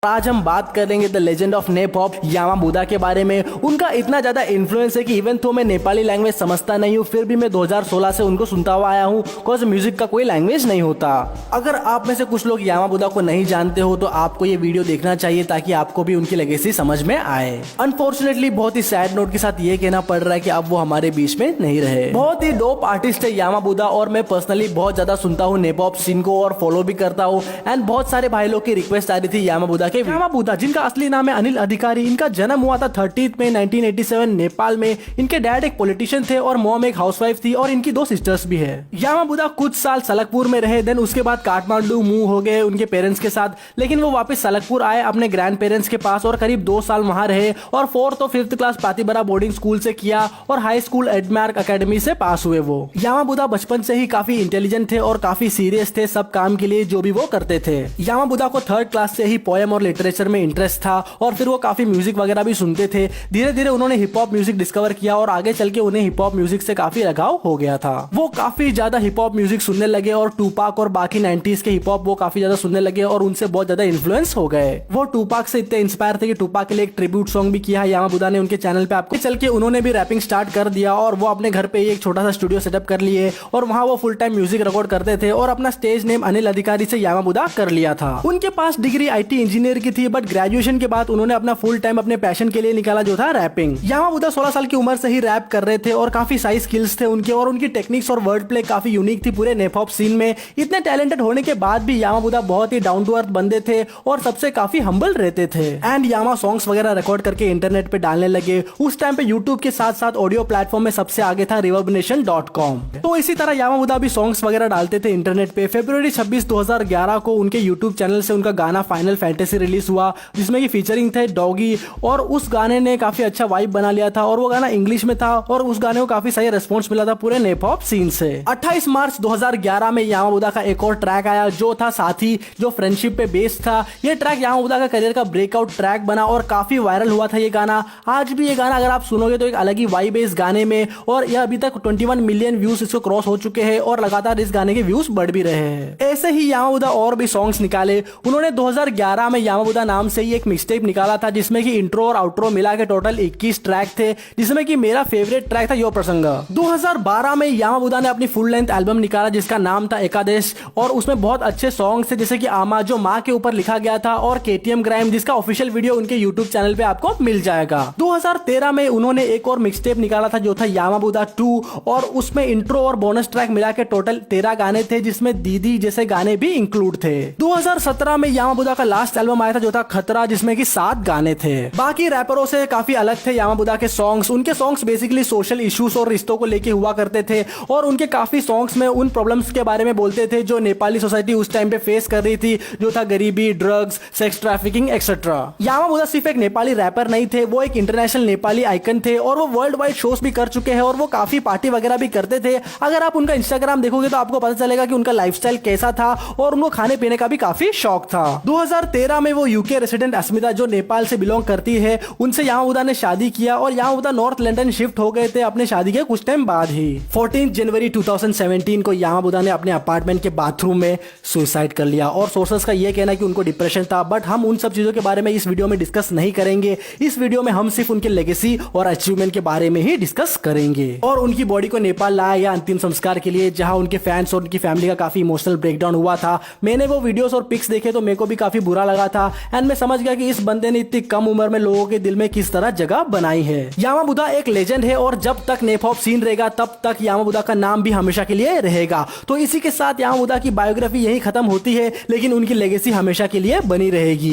आज हम बात करेंगे द लेजेंड ऑफ नेपॉप यामाबुदा के बारे में। उनका इतना ज्यादा इन्फ्लुएंस है कि इवन तो मैं नेपाली लैंग्वेज समझता नहीं हूँ, फिर भी मैं 2016 से उनको सुनता हुआ आया हूँ, बिकॉज म्यूजिक का कोई लैंग्वेज नहीं होता। अगर आप में से कुछ लोग यामाबुदा को नहीं जानते हो तो आपको ये वीडियो देखना चाहिए ताकि आपको भी उनकी लेगेसी समझ में आए। अनफॉर्चुनेटली बहुत ही सैड नोट के साथ ये कहना पड़ रहा है कि अब वो हमारे बीच में नहीं रहे। बहुत ही डोप आर्टिस्ट है यामाबुदा और मैं पर्सनली बहुत ज्यादा सुनता हूँ नेपॉप सीन को और फॉलो भी करता हूँ। एंड बहुत सारे भाई लोग की रिक्वेस्ट आ रही थी यामाबुदा के। यामाबुदा जिनका असली नाम है अनिल अधिकारी, इनका जन्म हुआ था 30 मई 1987 नेपाल में। इनके डैड एक पॉलिटिशियन थे और मॉम एक हाउसवाइफ थी और इनकी 2 सिस्टर्स भी है। यामाबुदा कुछ साल सलकपुर में रहे, देन उसके बाद काठमांडू मूव हो गए उनके पेरेंट्स के साथ, लेकिन वो वापस सलकपुर आए अपने ग्रैंड पेरेंट्स के पास और करीब 2 साल वहां रहे और 4th और 5th क्लास पातिबरा बोर्डिंग स्कूल से किया और हाई स्कूल एडमार्क अकेडमी से पास हुए। वो यामाबुदा बचपन से ही काफी इंटेलिजेंट थे और काफी सीरियस थे सब काम के लिए जो भी वो करते थे। यामाबुदा को 3rd क्लास से ही पोएम और लिटरेचर में इंटरेस्ट था और फिर वो काफी म्यूजिक वगैरह भी सुनते थे। धीरे धीरे उन्होंने हिप हॉप म्यूजिक डिस्कवर किया और आगे चल के उन्हें हिप हॉप म्यूजिक से काफी लगाव हो गया था। वो काफी ज्यादा हिप हॉप म्यूजिक सुनने लगे और टूपाक और बाकी 90s के हिप हॉप वो काफी ज्यादा सुनने लगे और उनसे बहुत ज्यादा इन्फ्लुएंस हो गए। वो टूपाक से इतने इंस्पायर थे कि टूपाक के लिए एक ट्रिब्यूट सॉन्ग भी किया है यामाबुदा ने उनके चैनल पे। आपको चल के उन्होंने भी रैपिंग स्टार्ट कर दिया और वो अपने घर पे ही एक छोटा सा स्टूडियो सेटअप कर लिए और वहां वो फुल टाइम म्यूजिक रिकॉर्ड करते थे और अपना स्टेज नेम अनिल अधिकारी से यामाबुदा कर लिया था। उनके पास डिग्री IT इंजीनियर की थी, बट ग्रेजुएशन के बाद उन्होंने अपना फुल टाइम अपने पैशन के लिए निकाला जो था रैपिंग। यामाबुदा 16 साल की उम्र से ही रैप कर रहे थे और काफी सारी स्किल्स थे उनके और उनकी टेक्निक्स और वर्ड प्ले काफी यूनिक थी पूरे नेपॉप सीन में। इतने टैलेंटेड होने के बाद भी यामाबुदा बहुत ही डाउन टू अर्थ बंदे थे और सबसे काफी हम्बल रहते थे। एंड यामा सॉन्ग्स वगैरह रिकॉर्ड करके इंटरनेट पे डालने लगे। उस टाइम पे यूट्यूब के साथ साथ ऑडियो प्लेटफॉर्म में सबसे आगे था reverbnation.com। तो इसी तरह यामाबुदा भी सॉन्ग्स वगैरह डालते थे इंटरनेट पे। फरवरी 26, 2011 को उनके यूट्यूब चैनल से उनका गाना फाइनल फैंटेसी रिलीज हुआ जिसमें की फीचरिंग थे डॉगी और उस गाने ने काफी अच्छा वाइब बना लिया था और वो गाना इंग्लिश में था और उस गाने को काफी सही रेस्पॉन्स मिला था पूरे नेपॉप सीन से। 28 मार्च 2011 में यामाबुदा का एक और ट्रैक आया जो था साथी, जो फ्रेंडशिप पे बेस्ड था। ये ट्रैक यामाबुदा का करियर का ब्रेकआउट ट्रैक बना और काफी वायरल हुआ था ये गाना। आज भी ये गाना अगर आप सुनोगे तो एक अलग ही वाइब है इस गाने में और यह अभी तक 21 मिलियन व्यूज इसको क्रॉस हो चुके हैं और लगातार इस गाने के व्यूज बढ़ भी रहे हैं। ऐसे ही यामाबुदा और भी सॉन्ग्स निकाले। उन्होंने 2011 में यामाबुदा नाम से ही एक मिक्सटेप निकाला था जिसमें कि इंट्रो और आउट्रो मिला के टोटल 21 ट्रैक थे, जिसमें कि मेरा फेवरेट ट्रैक था यो प्रसंग। 2012 में यामाबुदा ने अपनी फुल लेंथ एल्बम निकाला जिसका नाम था एकादेश और उसमें बहुत अच्छे सॉन्ग्स थे जैसे कि आमा जो माँ के ऊपर लिखा गया था और KTM ग्राइम जिसका ऑफिशियल वीडियो उनके यूट्यूब चैनल पे आपको मिल जाएगा। 2013 में उन्होंने एक और मिक्सटेप निकाला था जो था यामाबुदा 2 और उसमें इंट्रो और बोनस ट्रैक मिला के टोटल 13 गाने थे जिसमें दीदी जैसे गाने भी इंक्लूड थे। 2017 में यामाबुदा का लास्ट एल्बम आया था जो था खतरा जिसमें कि 7 गाने थे। बाकी रैपरों से काफी अलग थे यामाबुदा के सॉन्ग्स। उनके सॉन्ग्स बेसिकली सोशल इश्यूज और रिश्तों को लेके हुआ करते थे और उनके काफी सॉन्ग्स में उन प्रॉब्लम्स के बारे में बोलते थे जो नेपाली सोसाइटी उस टाइम पे फेस कर रही थी, जो था गरीबी, ड्रग्स, सेक्स ट्रैफिकिंग एक्सेट्रा। यामाबुदा सिर्फ एक नेपाली रैपर नहीं थे, वो एक इंटरनेशनल नेपाली आइकन थे और वो वर्ल्ड वाइड शोज भी कर चुके हैं और वो काफी पार्टी वगैरह भी करते थे। अगर आप उनका इंस्टाग्राम देखोगे तो आपको पता चलेगा कि उनका लाइफस्टाइल कैसा था और उनको खाने पीने का भी काफी शौक था। 2013 में वो यूके रेसिडेंट अस्मिता जो नेपाल से बिलोंग करती है उनसे यामाबुदा ने शादी किया और यामाबुदा नॉर्थ लंदन शिफ्ट हो गए थे अपने शादी के कुछ टाइम बाद ही। 14 जनवरी 2017 को यामाबुदा ने अपने अपार्टमेंट के बाथरूम में सुसाइड कर लिया और सोर्सेस का यह कहना है कि उनको डिप्रेशन था, बट हम उन सब चीजों के बारे में इस वीडियो में डिस्कस नहीं करेंगे। इस वीडियो में हम सिर्फ उनके लेगेसी और अचीवमेंट के बारे में ही डिस्कस करेंगे और उनकी बॉडी को नेपाल लाया गया अंतिम संस्कार के लिए जहां उनके फैंस और उनकी फैमिली का काफी इमोशनल ब्रेकडाउन हुआ था। मैंने वो वीडियोस और पिक्स देखे तो मेरे को भी काफी बुरा लगा था एंड मैं समझ गया कि इस बंदे ने इतनी कम उम्र में लोगों के दिल में किस तरह जगह बनाई है। यामाबुदा एक लेजेंड है और जब तक नेपॉप सीन रहेगा तब तक यामाबुदा का नाम भी हमेशा के लिए रहेगा। तो इसी के साथ यामाबुदा की बायोग्राफी यही खत्म होती है लेकिन उनकी लेगेसी हमेशा के लिए बनी रहेगी।